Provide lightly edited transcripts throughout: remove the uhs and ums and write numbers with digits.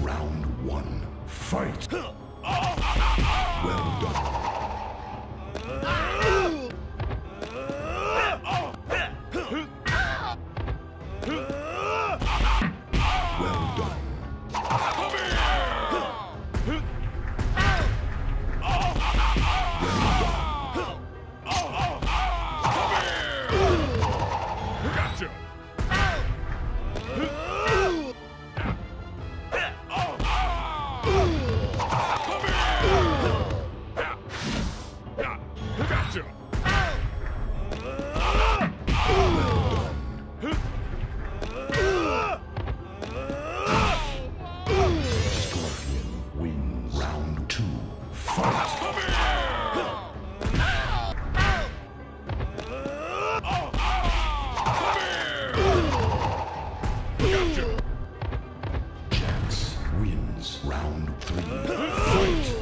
Round one. Fight. Well done. Round three. Fight.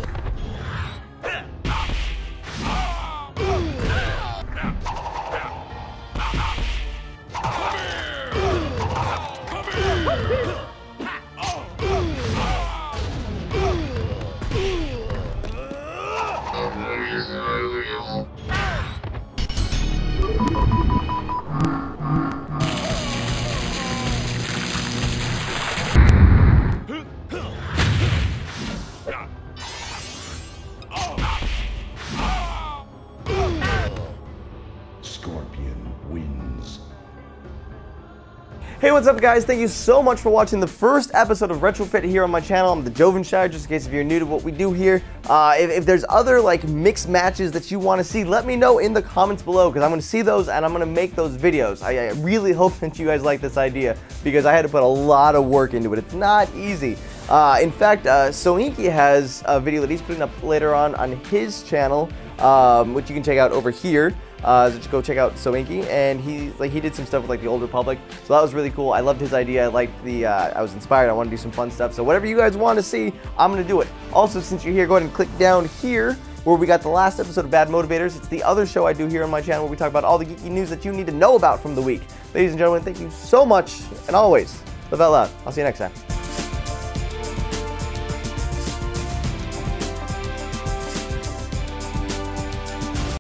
Hey, what's up guys? Thank you so much for watching the first episode of Retrofit here on my channel. I'm the Jovenshire, just in case if you're new to what we do here. If there's other like mixed matches that you want to see, let me know in the comments below, because I'm going to see those and I'm going to make those videos. I really hope that you guys like this idea, because I had to put a lot of work into it. It's not easy. In fact, Soinki has a video that he's putting up later on his channel, which you can check out over here. So just go check out Soinki, and he did some stuff with like the Old Republic, so that was really cool. I loved his idea. I liked the I was inspired. I want to do some fun stuff. So whatever you guys want to see, I'm gonna do it. Also, since you're here, go ahead and click down here where we got the last episode of Bad Motivators. It's the other show I do here on my channel where we talk about all the geeky news that you need to know about from the week. Ladies and gentlemen, thank you so much, and always live out loud. I'll see you next time.